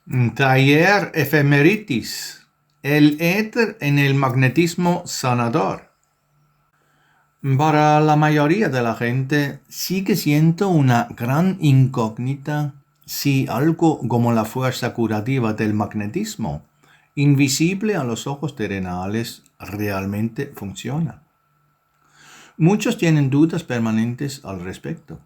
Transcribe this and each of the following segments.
Taller Efemeritis. El éter en el magnetismo sanador. Para la mayoría de la gente sigue siendo una gran incógnita si algo como la fuerza curativa del magnetismo, invisible a los ojos terrenales, realmente funciona. Muchos tienen dudas permanentes al respecto.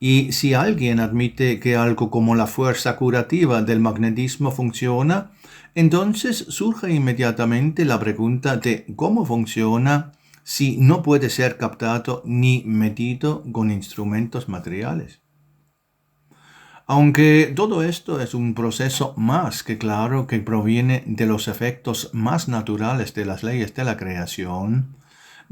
Y si alguien admite que algo como la fuerza curativa del magnetismo funciona, entonces surge inmediatamente la pregunta de cómo funciona si no puede ser captado ni medido con instrumentos materiales. Aunque todo esto es un proceso más que claro que proviene de los efectos más naturales de las leyes de la creación,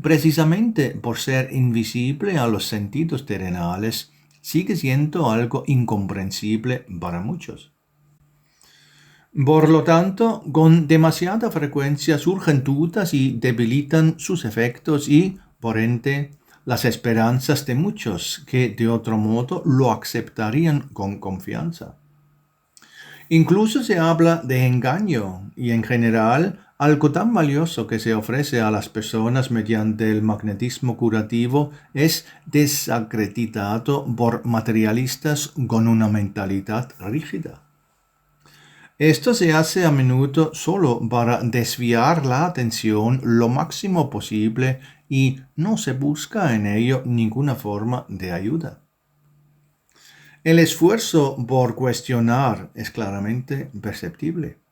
precisamente por ser invisible a los sentidos terrenales, sigue siendo algo incomprensible para muchos. Por lo tanto, con demasiada frecuencia surgen dudas y debilitan sus efectos y, por ende, las esperanzas de muchos que de otro modo lo aceptarían con confianza. Incluso se habla de engaño y en general algo tan valioso que se ofrece a las personas mediante el magnetismo curativo es desacreditado por materialistas con una mentalidad rígida. Esto se hace a menudo solo para desviar la atención lo máximo posible y no se busca en ello ninguna forma de ayuda. El esfuerzo por cuestionar es claramente perceptible.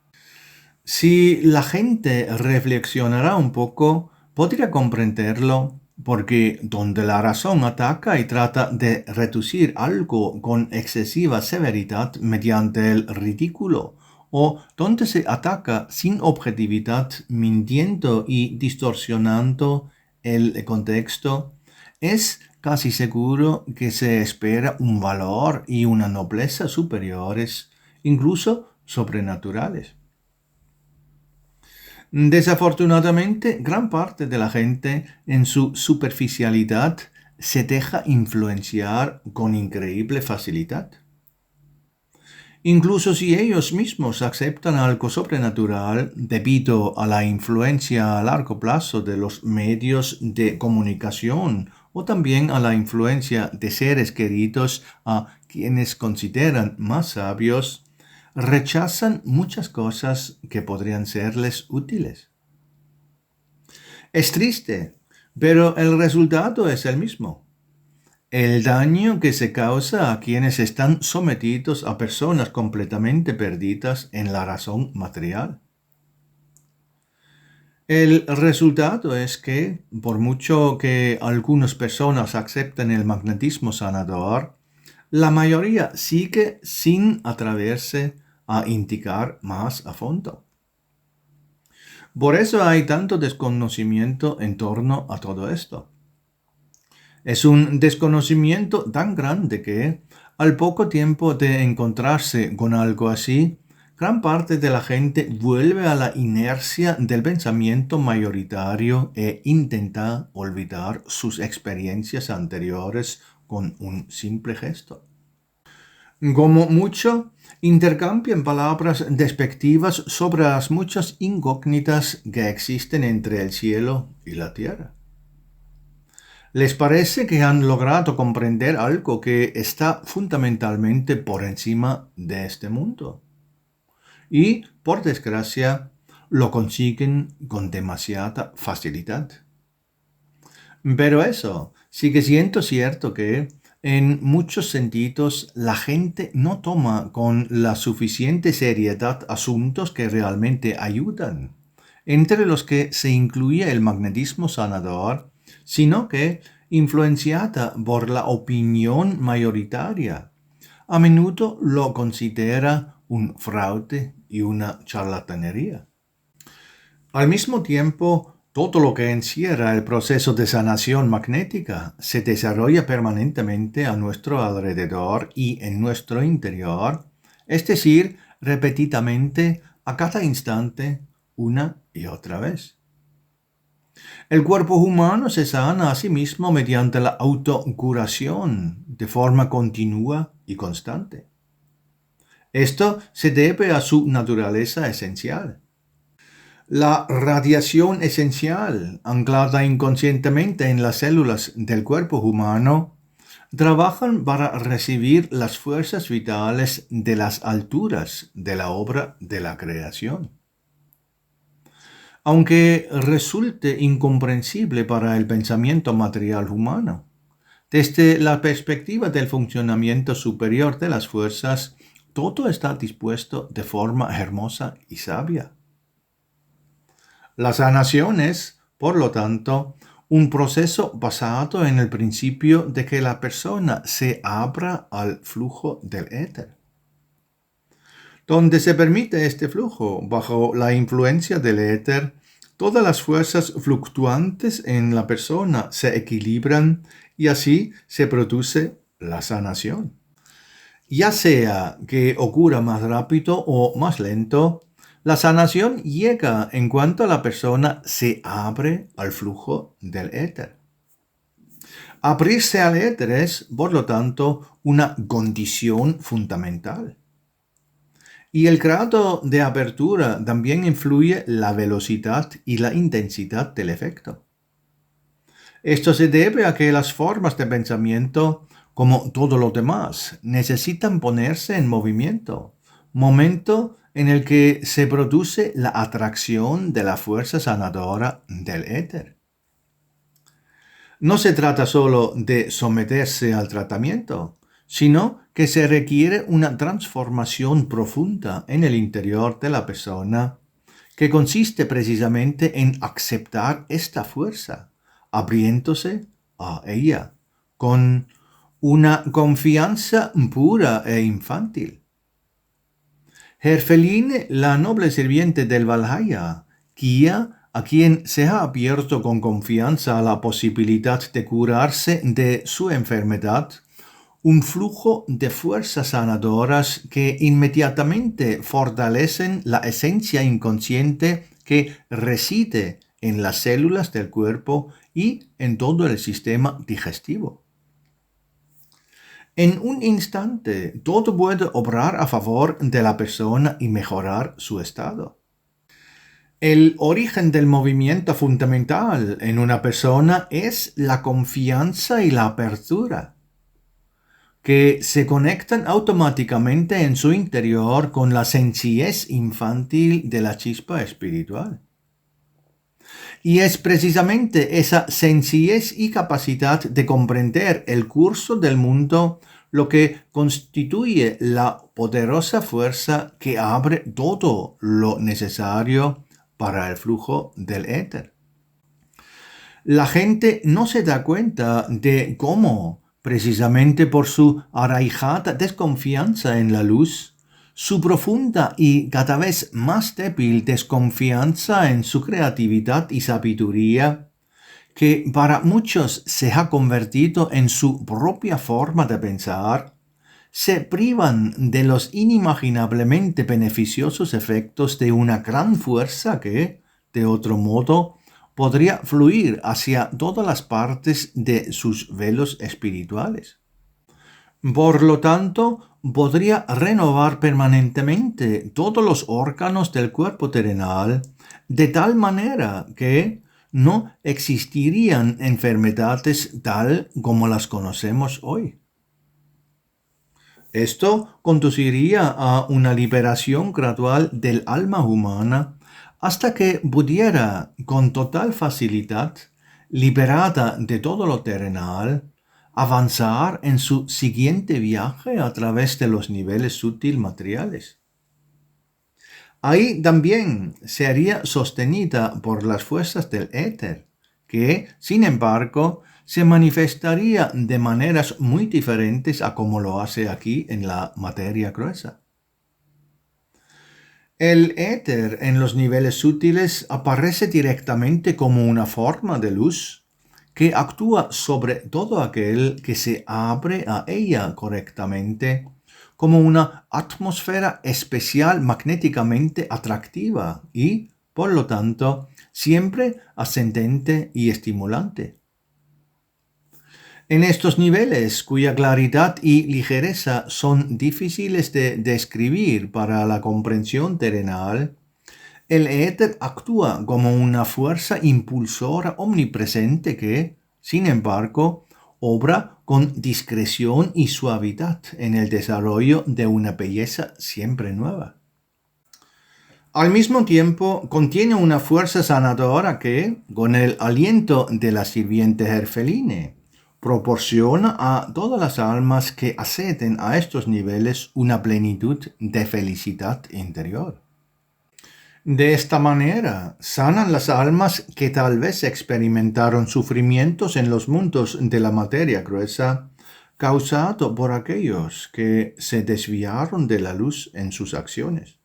Si la gente reflexionara un poco, podría comprenderlo, porque donde la razón ataca y trata de reducir algo con excesiva severidad mediante el ridículo, o donde se ataca sin objetividad, mintiendo y distorsionando el contexto, es casi seguro que se espera un valor y una nobleza superiores, incluso sobrenaturales. Desafortunadamente, gran parte de la gente en su superficialidad se deja influenciar con increíble facilidad. Incluso si ellos mismos aceptan algo sobrenatural debido a la influencia a largo plazo de los medios de comunicación o también a la influencia de seres queridos a quienes consideran más sabios, rechazan muchas cosas que podrían serles útiles. Es triste, pero el resultado es el mismo. El daño que se causa a quienes están sometidos a personas completamente perdidas en la razón material. El resultado es que, por mucho que algunas personas acepten el magnetismo sanador, la mayoría sigue sin atreverse a indicar más a fondo. Por eso hay tanto desconocimiento en torno a todo esto. Es un desconocimiento tan grande que, al poco tiempo de encontrarse con algo así, gran parte de la gente vuelve a la inercia del pensamiento mayoritario e intenta olvidar sus experiencias anteriores con un simple gesto. Como mucho, intercambian palabras despectivas sobre las muchas incógnitas que existen entre el cielo y la tierra. Les parece que han logrado comprender algo que está fundamentalmente por encima de este mundo. Y, por desgracia, lo consiguen con demasiada facilidad. Pero eso sigue siendo cierto que, en muchos sentidos, la gente no toma con la suficiente seriedad asuntos que realmente ayudan, entre los que se incluye el magnetismo sanador, sino que, influenciada por la opinión mayoritaria, a menudo lo considera un fraude y una charlatanería. Al mismo tiempo, todo lo que encierra el proceso de sanación magnética se desarrolla permanentemente a nuestro alrededor y en nuestro interior, es decir, repetidamente a cada instante, una y otra vez. El cuerpo humano se sana a sí mismo mediante la autocuración de forma continua y constante. Esto se debe a su naturaleza esencial. La radiación esencial, anclada inconscientemente en las células del cuerpo humano, trabajan para recibir las fuerzas vitales de las alturas de la obra de la creación. Aunque resulte incomprensible para el pensamiento material humano, desde la perspectiva del funcionamiento superior de las fuerzas, todo está dispuesto de forma hermosa y sabia. La sanación es, por lo tanto, un proceso basado en el principio de que la persona se abra al flujo del éter. Donde se permite este flujo, bajo la influencia del éter, todas las fuerzas fluctuantes en la persona se equilibran y así se produce la sanación. Ya sea que ocurra más rápido o más lento, la sanación llega en cuanto la persona se abre al flujo del éter. Abrirse al éter es, por lo tanto, una condición fundamental. Y el grado de apertura también influye la velocidad y la intensidad del efecto. Esto se debe a que las formas de pensamiento, como todo lo demás, necesitan ponerse en movimiento, momento en el que se produce la atracción de la fuerza sanadora del éter. No se trata solo de someterse al tratamiento, sino que se requiere una transformación profunda en el interior de la persona, que consiste precisamente en aceptar esta fuerza, abriéndose a ella, con una confianza pura e infantil. Herfeline, la noble sirviente del Valhalla, guía a quien se ha abierto con confianza a la posibilidad de curarse de su enfermedad, un flujo de fuerzas sanadoras que inmediatamente fortalecen la esencia inconsciente que reside en las células del cuerpo y en todo el sistema digestivo. En un instante, todo puede obrar a favor de la persona y mejorar su estado. El origen del movimiento fundamental en una persona es la confianza y la apertura, que se conectan automáticamente en su interior con la sencillez infantil de la chispa espiritual. Y es precisamente esa sencillez y capacidad de comprender el curso del mundo lo que constituye la poderosa fuerza que abre todo lo necesario para el flujo del éter. La gente no se da cuenta de cómo, precisamente por su arraigada desconfianza en la luz, su profunda y cada vez más débil desconfianza en su creatividad y sabiduría, que para muchos se ha convertido en su propia forma de pensar, se privan de los inimaginablemente beneficiosos efectos de una gran fuerza que, de otro modo, podría fluir hacia todas las partes de sus velos espirituales. Por lo tanto, podría renovar permanentemente todos los órganos del cuerpo terrenal de tal manera que no existirían enfermedades tal como las conocemos hoy. Esto conduciría a una liberación gradual del alma humana hasta que pudiera, con total facilidad, liberada de todo lo terrenal, avanzar en su siguiente viaje a través de los niveles sutil materiales. Ahí también sería sostenida por las fuerzas del éter, que, sin embargo, se manifestaría de maneras muy diferentes a como lo hace aquí en la materia gruesa. El éter en los niveles sutiles aparece directamente como una forma de luz que actúa sobre todo aquel que se abre a ella correctamente, como una atmósfera especial magnéticamente atractiva y, por lo tanto, siempre ascendente y estimulante. En estos niveles, cuya claridad y ligereza son difíciles de describir para la comprensión terrenal, el éter actúa como una fuerza impulsora omnipresente que, sin embargo, obra con discreción y suavidad en el desarrollo de una belleza siempre nueva. Al mismo tiempo, contiene una fuerza sanadora que, con el aliento de la sirviente Herfeline, proporciona a todas las almas que acceden a estos niveles una plenitud de felicidad interior. De esta manera, sanan las almas que tal vez experimentaron sufrimientos en los mundos de la materia gruesa, causado por aquellos que se desviaron de la luz en sus acciones.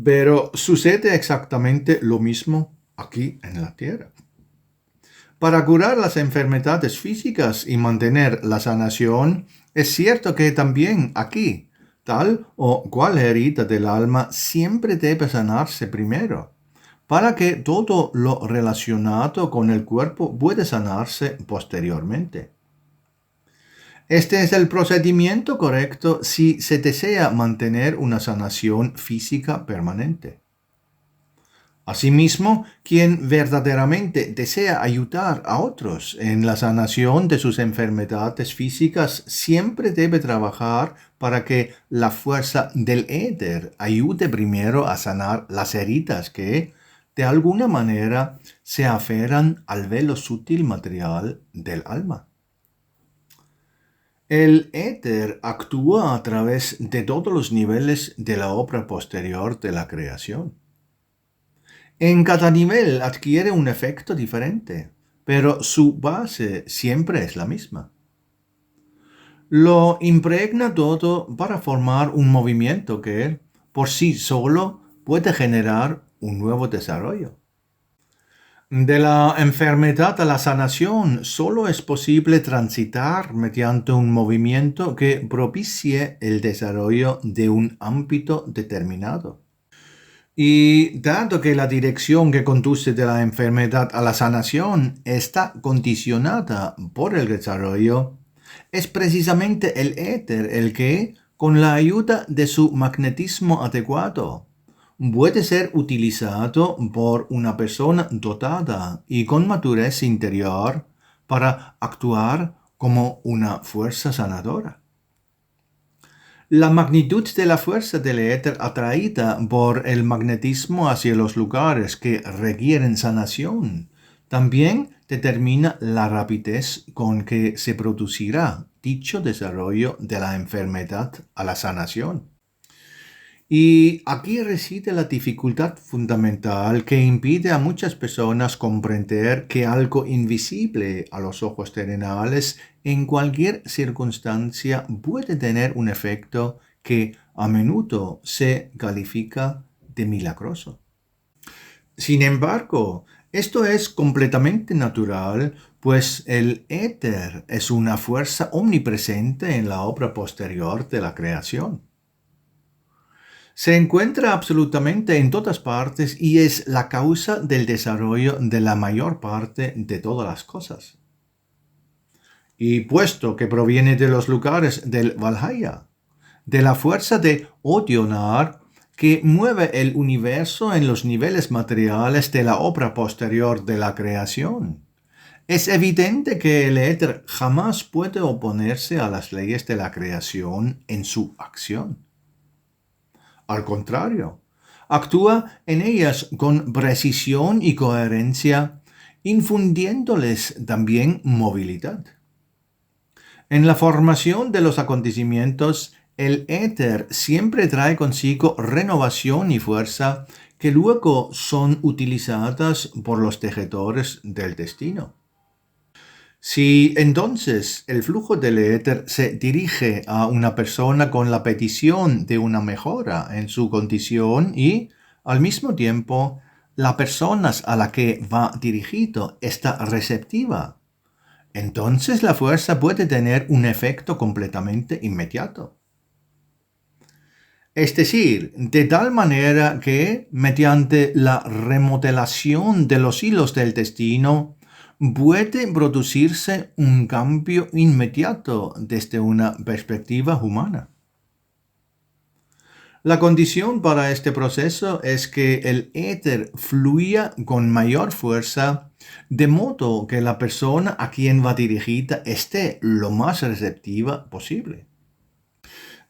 Pero sucede exactamente lo mismo aquí en la tierra. Para curar las enfermedades físicas y mantener la sanación, es cierto que también aquí, tal o cual herida del alma siempre debe sanarse primero, para que todo lo relacionado con el cuerpo pueda sanarse posteriormente. Este es el procedimiento correcto si se desea mantener una sanación física permanente. Asimismo, quien verdaderamente desea ayudar a otros en la sanación de sus enfermedades físicas siempre debe trabajar para que la fuerza del éter ayude primero a sanar las heridas que, de alguna manera, se aferran al velo sutil material del alma. El éter actúa a través de todos los niveles de la obra posterior de la creación. En cada nivel adquiere un efecto diferente, pero su base siempre es la misma. Lo impregna todo para formar un movimiento que, por sí solo, puede generar un nuevo desarrollo. De la enfermedad a la sanación solo es posible transitar mediante un movimiento que propicie el desarrollo de un ámbito determinado. Y dado que la dirección que conduce de la enfermedad a la sanación está condicionada por el desarrollo, es precisamente el éter el que, con la ayuda de su magnetismo adecuado, puede ser utilizado por una persona dotada y con madurez interior para actuar como una fuerza sanadora. La magnitud de la fuerza del éter atraída por el magnetismo hacia los lugares que requieren sanación también determina la rapidez con que se producirá dicho desarrollo de la enfermedad a la sanación. Y aquí reside la dificultad fundamental que impide a muchas personas comprender que algo invisible a los ojos terrenales en cualquier circunstancia puede tener un efecto que a menudo se califica de milagroso. Sin embargo, esto es completamente natural, pues el éter es una fuerza omnipresente en la obra posterior de la creación. Se encuentra absolutamente en todas partes y es la causa del desarrollo de la mayor parte de todas las cosas. Y puesto que proviene de los lugares del Valhalla, de la fuerza de Odionar que mueve el universo en los niveles materiales de la obra posterior de la creación, es evidente que el éter jamás puede oponerse a las leyes de la creación en su acción. Al contrario, actúa en ellas con precisión y coherencia, infundiéndoles también movilidad. En la formación de los acontecimientos, el éter siempre trae consigo renovación y fuerza que luego son utilizadas por los tejedores del destino. Si entonces el flujo del éter se dirige a una persona con la petición de una mejora en su condición y, al mismo tiempo, la persona a la que va dirigido está receptiva, entonces la fuerza puede tener un efecto completamente inmediato. Es decir, de tal manera que, mediante la remodelación de los hilos del destino, puede producirse un cambio inmediato desde una perspectiva humana. La condición para este proceso es que el éter fluya con mayor fuerza, de modo que la persona a quien va dirigida esté lo más receptiva posible.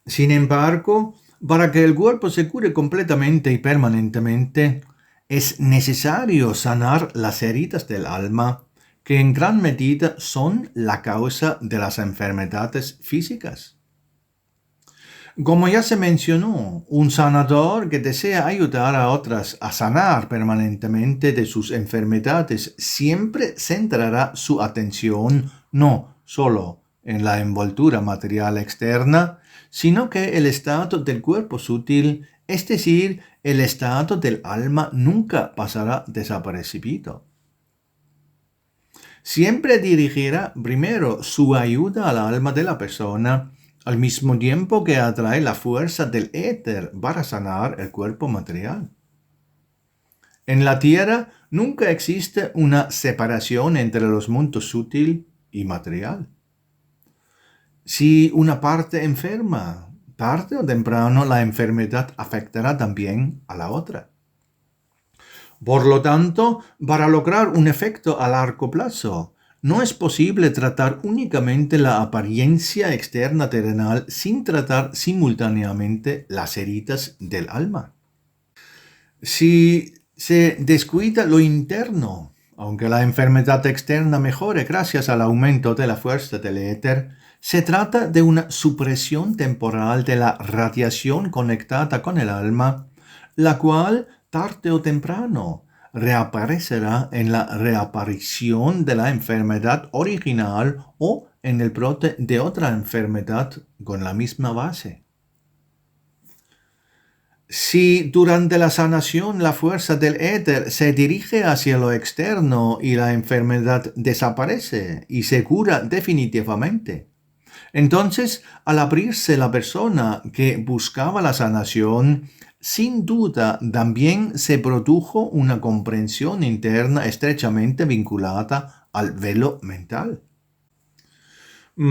Sin embargo, para que el cuerpo se cure completamente y permanentemente, es necesario sanar las heridas del alma, que en gran medida son la causa de las enfermedades físicas. Como ya se mencionó, un sanador que desea ayudar a otras a sanar permanentemente de sus enfermedades siempre centrará su atención no solo en la envoltura material externa, sino que el estado del cuerpo sutil, es decir, el estado del alma, nunca pasará desapercibido. Siempre dirigirá primero su ayuda al alma de la persona, al mismo tiempo que atrae la fuerza del éter para sanar el cuerpo material. En la Tierra nunca existe una separación entre los mundos sutil y material. Si una parte enferma, tarde o temprano la enfermedad afectará también a la otra. Por lo tanto, para lograr un efecto a largo plazo, no es posible tratar únicamente la apariencia externa terrenal sin tratar simultáneamente las heridas del alma. Si se descuida lo interno, aunque la enfermedad externa mejore gracias al aumento de la fuerza del éter, se trata de una supresión temporal de la radiación conectada con el alma, la cual, tarde o temprano, reaparecerá en la reaparición de la enfermedad original o en el brote de otra enfermedad con la misma base. Si durante la sanación la fuerza del éter se dirige hacia lo externo y la enfermedad desaparece y se cura definitivamente, entonces al abrirse la persona que buscaba la sanación, sin duda también se produjo una comprensión interna estrechamente vinculada al velo mental.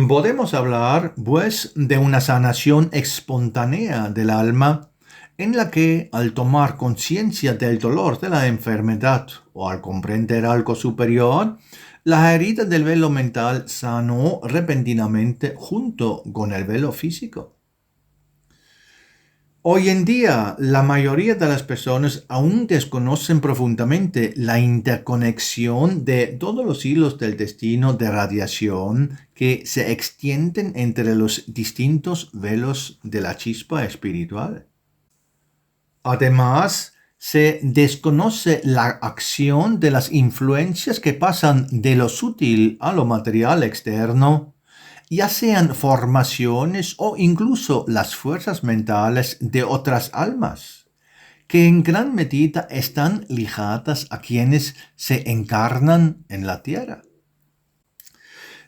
Podemos hablar, pues, de una sanación espontánea del alma en la que, al tomar conciencia del dolor de la enfermedad o al comprender algo superior, la herida del velo mental sanó repentinamente junto con el velo físico. Hoy en día, la mayoría de las personas aún desconocen profundamente la interconexión de todos los hilos del destino de radiación que se extienden entre los distintos velos de la chispa espiritual. Además, se desconoce la acción de las influencias que pasan de lo sutil a lo material externo, ya sean formaciones o incluso las fuerzas mentales de otras almas, que en gran medida están ligadas a quienes se encarnan en la tierra.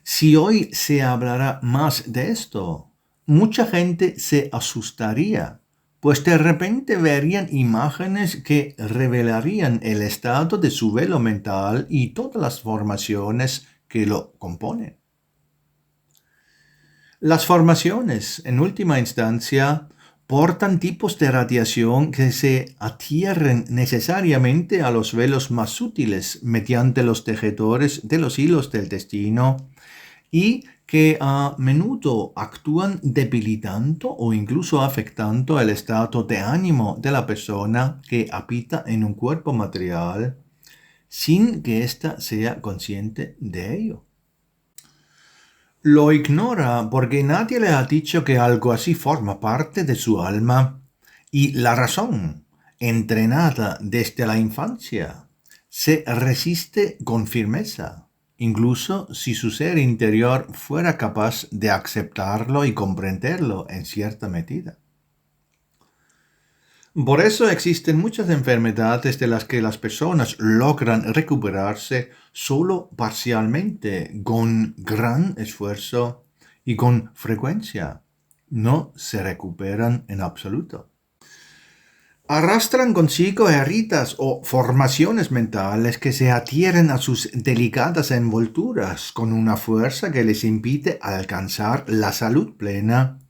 Si hoy se hablará más de esto, mucha gente se asustaría, pues de repente verían imágenes que revelarían el estado de su velo mental y todas las formaciones que lo componen. Las formaciones, en última instancia, portan tipos de radiación que se adhieren necesariamente a los velos más sutiles mediante los tejedores de los hilos del destino y que a menudo actúan debilitando o incluso afectando el estado de ánimo de la persona que habita en un cuerpo material sin que ésta sea consciente de ello. Lo ignora porque nadie le ha dicho que algo así forma parte de su alma y la razón, entrenada desde la infancia, se resiste con firmeza, incluso si su ser interior fuera capaz de aceptarlo y comprenderlo en cierta medida. Por eso existen muchas enfermedades de las que las personas logran recuperarse solo parcialmente, con gran esfuerzo y con frecuencia. No se recuperan en absoluto. Arrastran consigo heridas o formaciones mentales que se adhieren a sus delicadas envolturas con una fuerza que les impide alcanzar la salud plena,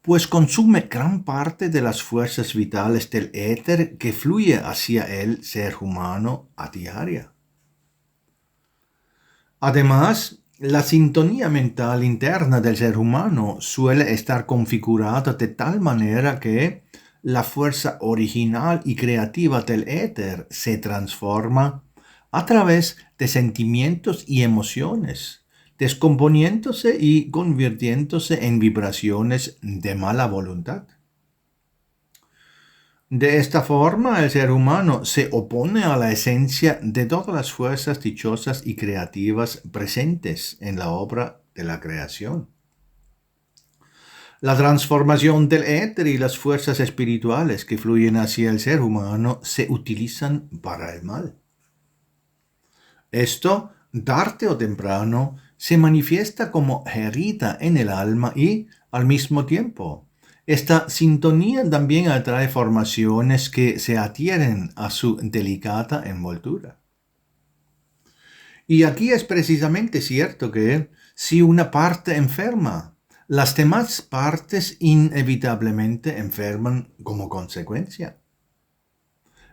pues consume gran parte de las fuerzas vitales del éter que fluye hacia el ser humano a diario. Además, la sintonía mental interna del ser humano suele estar configurada de tal manera que la fuerza original y creativa del éter se transforma a través de sentimientos y emociones, descomponiéndose y convirtiéndose en vibraciones de mala voluntad. De esta forma, el ser humano se opone a la esencia de todas las fuerzas dichosas y creativas presentes en la obra de la creación. La transformación del éter y las fuerzas espirituales que fluyen hacia el ser humano se utilizan para el mal. Esto, tarde o temprano, se manifiesta como herida en el alma y, al mismo tiempo, esta sintonía también atrae formaciones que se adhieren a su delicada envoltura. Y aquí es precisamente cierto que si una parte enferma, las demás partes inevitablemente enferman como consecuencia.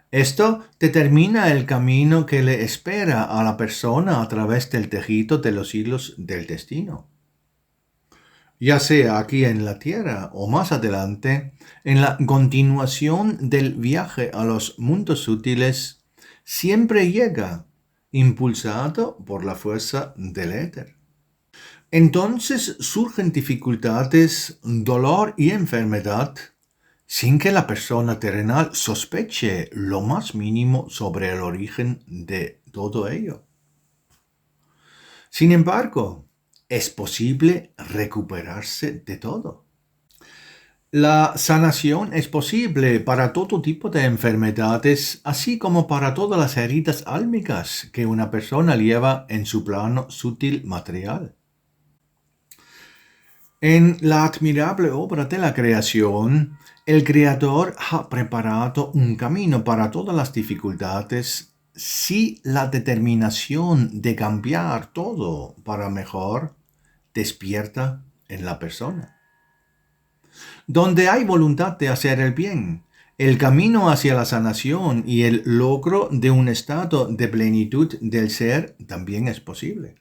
Esto determina el camino que le espera a la persona a través del tejido de los hilos del destino. Ya sea aquí en la Tierra o más adelante, en la continuación del viaje a los mundos sutiles, siempre llega, impulsado por la fuerza del éter. Entonces surgen dificultades, dolor y enfermedad sin que la persona terrenal sospeche lo más mínimo sobre el origen de todo ello. Sin embargo, es posible recuperarse de todo. La sanación es posible para todo tipo de enfermedades, así como para todas las heridas álmicas que una persona lleva en su plano sutil material. En la admirable obra de la creación, el Creador ha preparado un camino para todas las dificultades si la determinación de cambiar todo para mejor despierta en la persona. Donde hay voluntad de hacer el bien, el camino hacia la sanación y el logro de un estado de plenitud del ser también es posible.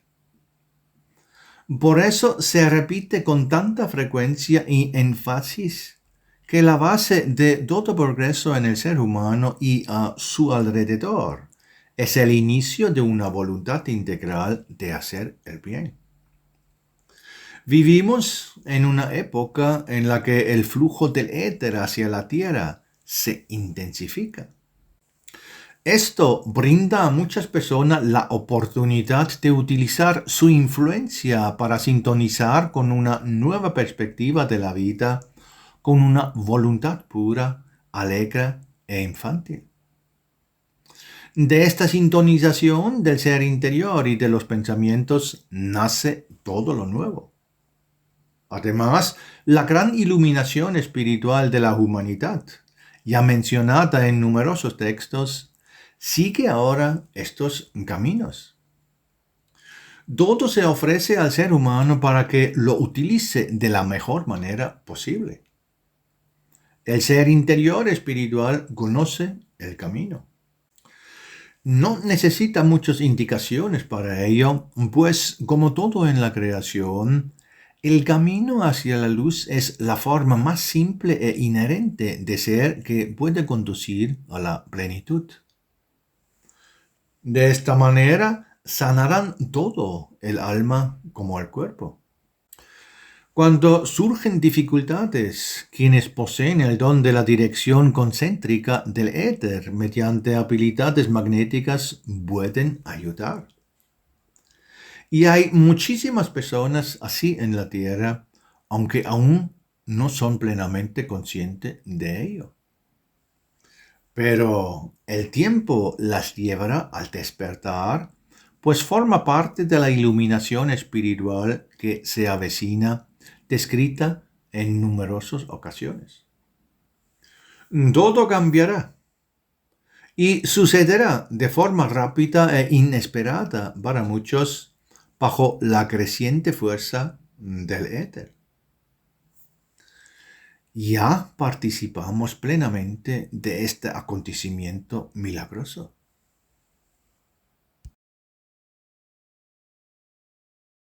Por eso se repite con tanta frecuencia y énfasis que la base de todo progreso en el ser humano y a su alrededor es el inicio de una voluntad integral de hacer el bien. Vivimos en una época en la que el flujo del éter hacia la tierra se intensifica. Esto brinda a muchas personas la oportunidad de utilizar su influencia para sintonizar con una nueva perspectiva de la vida, con una voluntad pura, alegre e infantil. De esta sintonización del ser interior y de los pensamientos nace todo lo nuevo. Además, la gran iluminación espiritual de la humanidad, ya mencionada en numerosos textos, sigue ahora estos caminos. Todo se ofrece al ser humano para que lo utilice de la mejor manera posible. El ser interior espiritual conoce el camino. No necesita muchas indicaciones para ello, pues como todo en la creación, el camino hacia la luz es la forma más simple e inherente de ser que puede conducir a la plenitud. De esta manera sanarán todo, el alma como el cuerpo. Cuando surgen dificultades, quienes poseen el don de la dirección concéntrica del éter mediante habilidades magnéticas pueden ayudar. Y hay muchísimas personas así en la Tierra, aunque aún no son plenamente conscientes de ello. Pero el tiempo las llevará al despertar, pues forma parte de la iluminación espiritual que se avecina, descrita en numerosas ocasiones. Todo cambiará y sucederá de forma rápida e inesperada para muchos bajo la creciente fuerza del éter. Ya participamos plenamente de este acontecimiento milagroso.